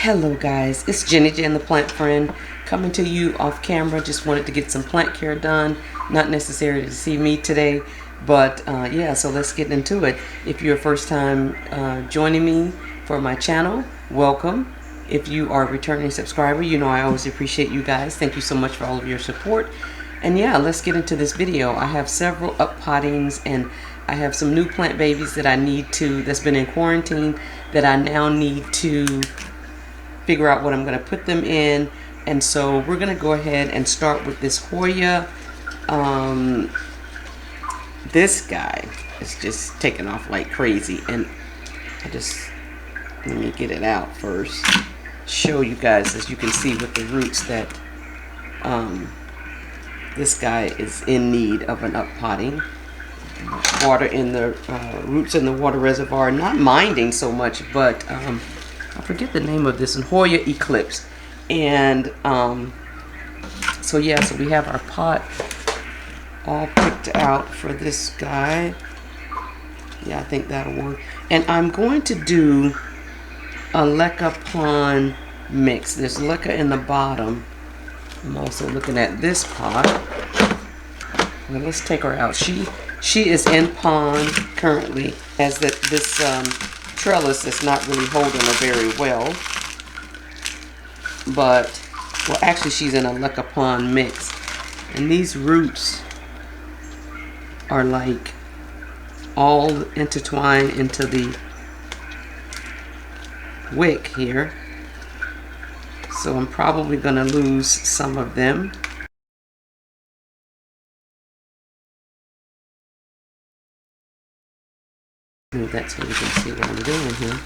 Hello guys, it's Jenny Jen the Plant Friend coming to you off camera. Just wanted to get some plant care done. Not necessary to see me today, but yeah, so let's get into it. If you're a first time joining me for my channel, welcome. If you are a returning subscriber, you know I always appreciate you guys. Thank you so much for all of your support. And yeah, let's get into this video. I have several up pottings and I have some new plant babies that I need to, that's been in quarantine, that I now need to figure out what I'm going to put them in. And so we're going to go ahead and start with this Hoya. This guy is just taking off like crazy, and let me get it out first, show you guys. As you can see with the roots that this guy is in need of an up potting. Water in the roots in the water reservoir, not minding so much, but I forget the name of this, Hoya Eclipse. And so yeah, so we have our pot all picked out for this guy. Yeah, I think that'll work. And I'm going to do a leca pond mix. There's leca in the bottom. I'm also looking at this pot. Well, let's take her out. She is in pond currently, as this trellis is not really holding her very well. But, well, actually she's in a leca pond mix. And these roots are like all intertwined into the wick here. So I'm probably going to lose some of them. Move that so you can see what I'm doing here.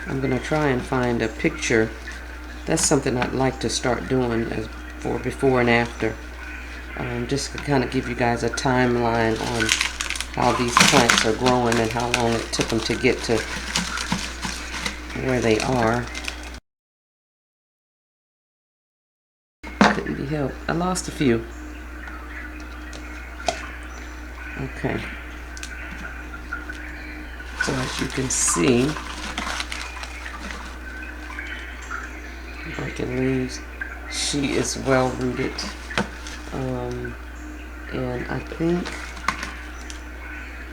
I'm going to try and find a picture. That's something I'd like to start doing as for before and after. Just to kind of give you guys a timeline on how these plants are growing and how long it took them to get to where they are. Couldn't be helped. I lost a few. Okay. So as you can see, breaking leaves, she is well rooted. And I think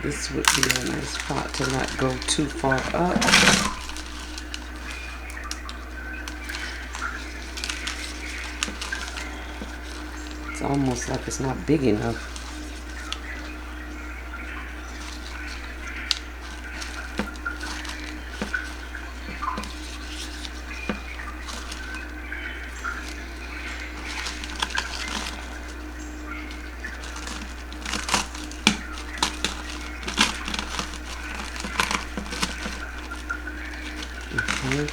this would be a nice pot to not go too far up. It's almost like it's not big enough. Okay.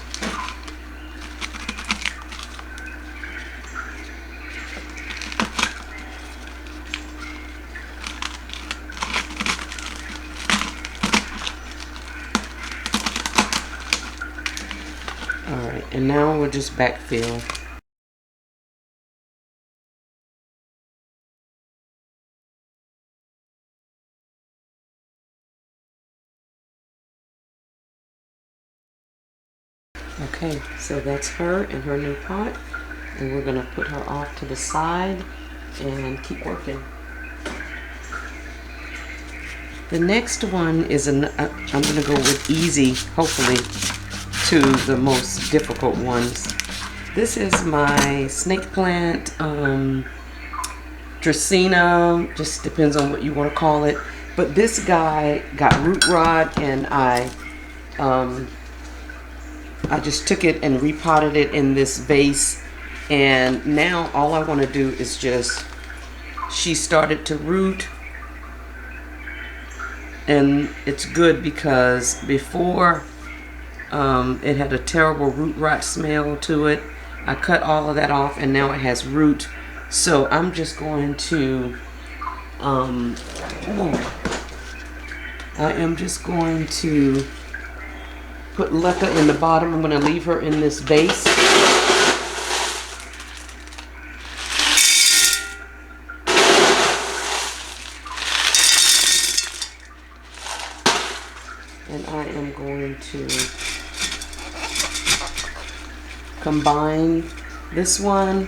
Alright, and now we'll just backfill. Okay, so that's her and her new pot, and we're going to put her off to the side and keep working. The next one is I'm going to go with easy, hopefully, to the most difficult ones. This is my snake plant, Dracaena, just depends on what you want to call it. But this guy got root rot, and I just took it and repotted it in this vase, and now all I want to do is just, she started to root, and it's good because before it had a terrible root rot smell to it. I cut all of that off, and now it has root. So I'm just going to I am just going to put leca in the bottom. I'm going to leave her in this vase. I am going to combine this one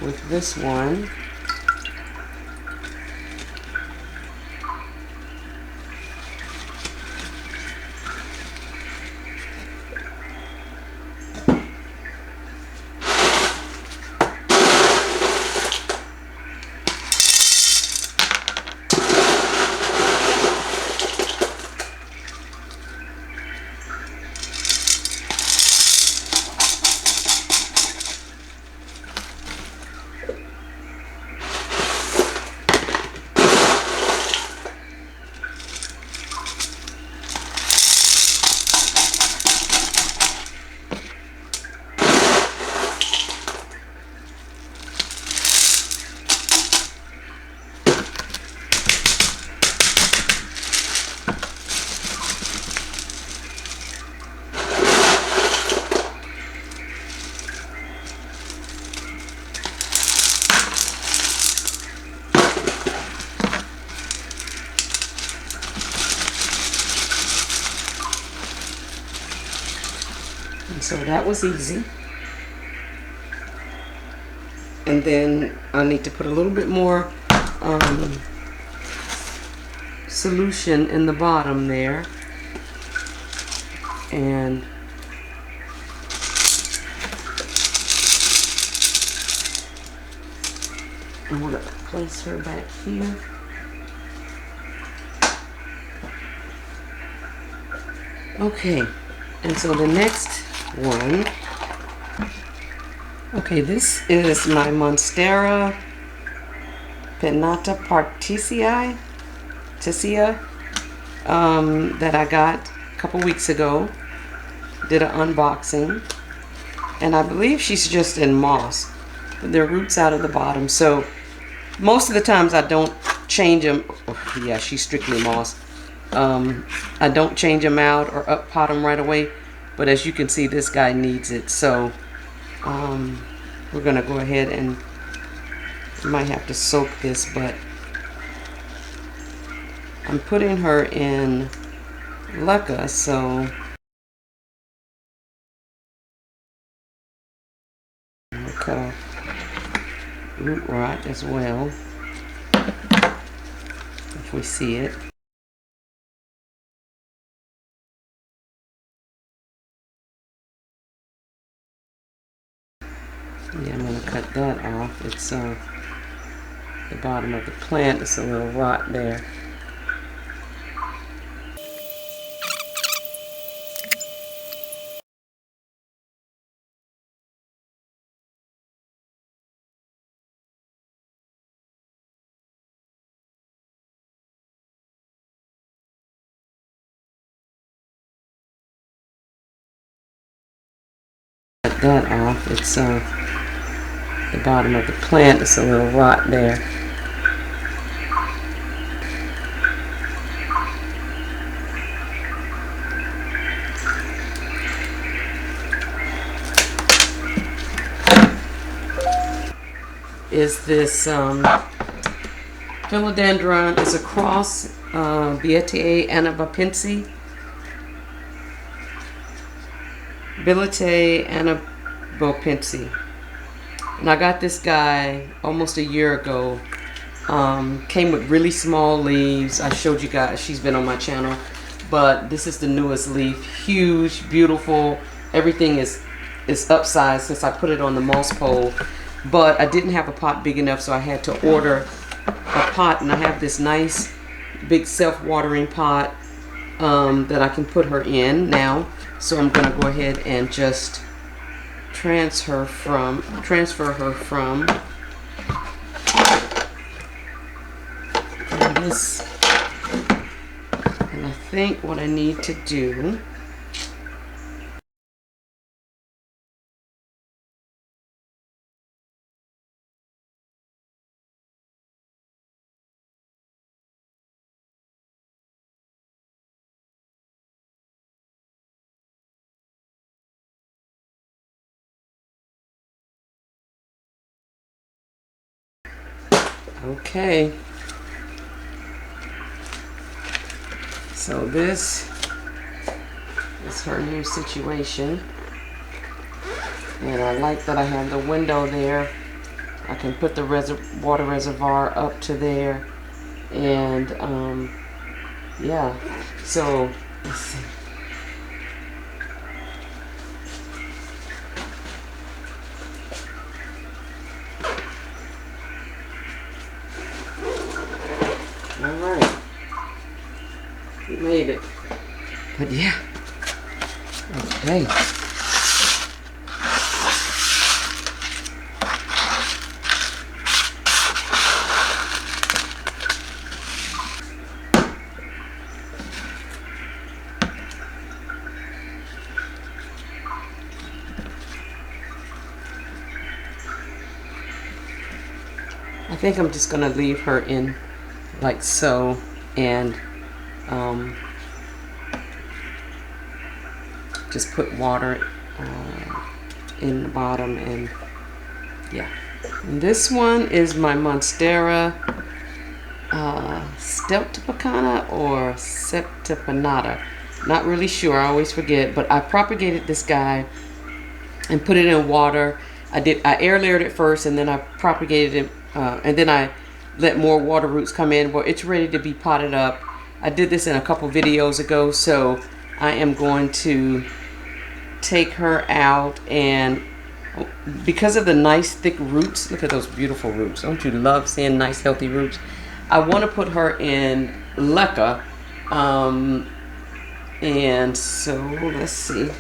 with this one. And so that was easy. And then I need to put a little bit more solution in the bottom there. And I'm going to place her back here. Okay, and so the next one, okay, this is my Monstera Pinata Tissia that I got a couple weeks ago. Did an unboxing, and I believe she's just in moss. There are roots out of the bottom, so most of the times I don't change them. Oh, yeah, she's strictly moss. I don't change them out or up pot them right away, but as you can see, this guy needs it. So we're gonna go ahead and might have to soak this, but I'm putting her in leca, so leca root rot as well, if we see it. Yeah, I'm going to cut that off. It's the bottom of the plant. It's a little rot there. Cut that off. It's the bottom of the plant. It's a little rot there. Is this Philodendron? Is a cross Bietta Anabapinsi. Bietta Anabapinsi. And I got this guy almost a year ago. Came with really small leaves. I showed you guys, she's been on my channel, but this is the newest leaf. Huge, beautiful. Everything is upsized since I put it on the moss pole. But I didn't have a pot big enough, so I had to order a pot, and I have this nice big self-watering pot that I can put her in now. So I'm gonna go ahead and just transfer her from this. And I think what I need to do, okay, so this It's her new situation. And I like that I have the window there. I can put the water reservoir up to there. And yeah, so let's see. All right, we made it. But yeah, okay. I think I'm just gonna leave her in like so, and just put water in the bottom, and yeah. And this one is my Monstera Septipanata or Septipanata. Not really sure, I always forget, but I propagated this guy and put it in water. I air layered it first, and then I propagated it, and then I let more water roots come in. Well, it's ready to be potted up. I did this in a couple videos ago, so I am going to take her out, and because of the nice thick roots, look at those beautiful roots. Don't you love seeing nice healthy roots? I want to put her in leca, and so let's see.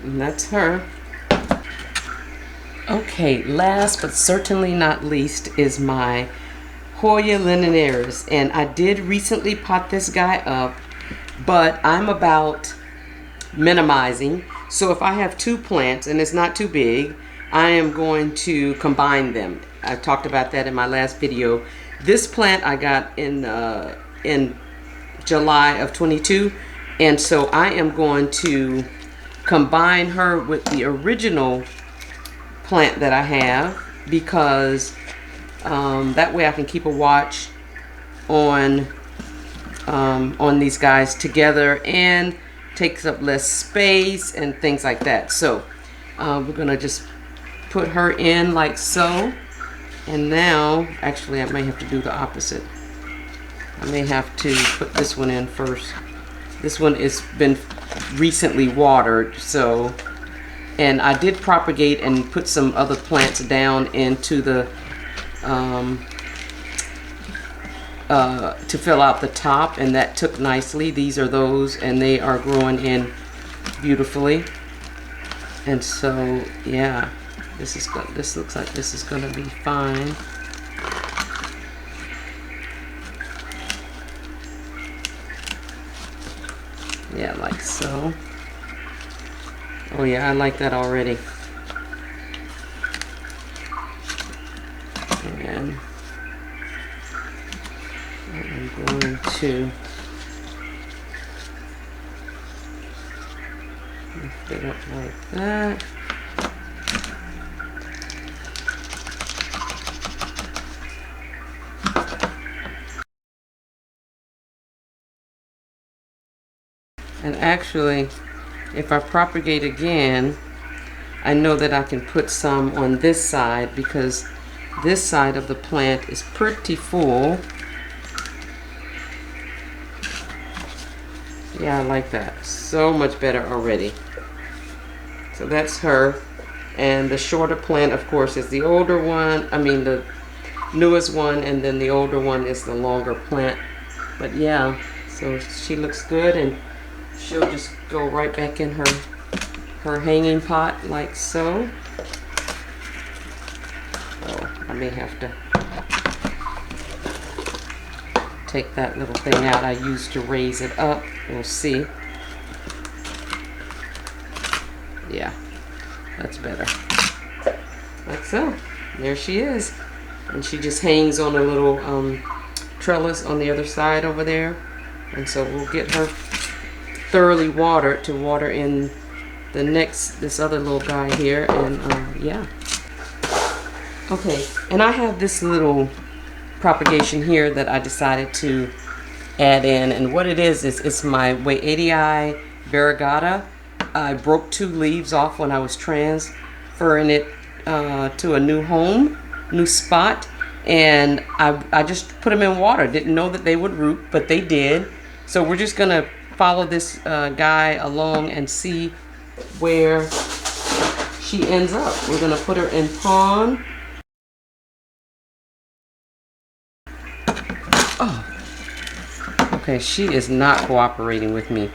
And that's her. Okay, last but certainly not least is my Hoya Lemonaris, and I did recently pot this guy up, but I'm about minimizing. So if I have two plants and it's not too big, I am going to combine them. I talked about that in my last video. This plant I got in July of 22, and so I am going to combine her with the original plant that I have, because that way I can keep a watch on these guys together, and takes up less space and things like that. So we're gonna just put her in like so, and now actually I may have to do the opposite. I may have to put this one in first. This one has been recently watered, so, and I did propagate and put some other plants down into the to fill out the top, and that took nicely. These are those, and they are growing in beautifully. And so yeah, this looks like this is gonna be fine. Yeah, like so. Oh yeah, I like that already. And I'm going to lift it up like that. And actually, if I propagate again, I know that I can put some on this side, because this side of the plant is pretty full. Yeah, I like that. So much better already. So that's her. And the shorter plant, of course, is the older one. I mean, the newest one, and then the older one is the longer plant. But yeah, so she looks good, and she'll just go right back in her hanging pot like so. Oh, I may have to take that little thing out I used to raise it up. We'll see. Yeah, that's better. Like so. There she is. And she just hangs on a little trellis on the other side over there. And so we'll get her thoroughly watered to water in this other little guy here. And yeah. Okay, and I have this little propagation here that I decided to add in. And what it is it's my Hoya Varigata. I broke 2 leaves off when I was transferring it to a new home, new spot, and I just put them in water. Didn't know that they would root, but they did. So we're just gonna follow this guy along and see where she ends up. We're gonna put her in pond. Oh, okay, she is not cooperating with me.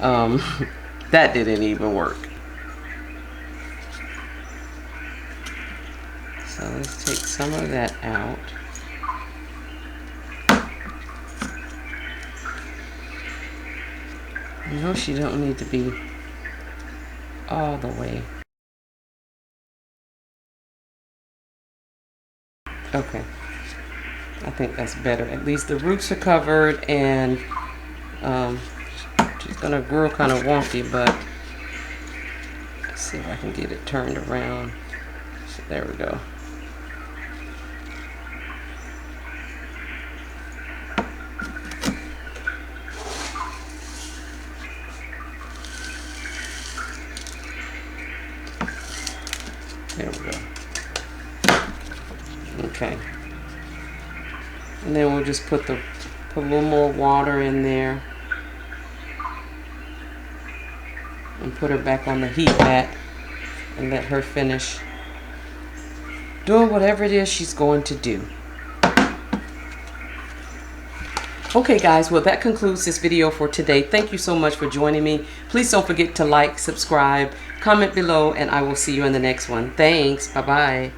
That didn't even work. So let's take some of that out. No, she don't need to be all the way. Okay. I think that's better. At least the roots are covered, and she's gonna grow kind of wonky, but let's see if I can get it turned around. So there we go. There we go. Okay. And then we'll just put a little more water in there and put her back on the heat mat and let her finish doing whatever it is she's going to do. Okay guys, well that concludes this video for today. Thank you so much for joining me. Please don't forget to like, subscribe, comment below, and I will see you in the next one. Thanks. Bye-bye.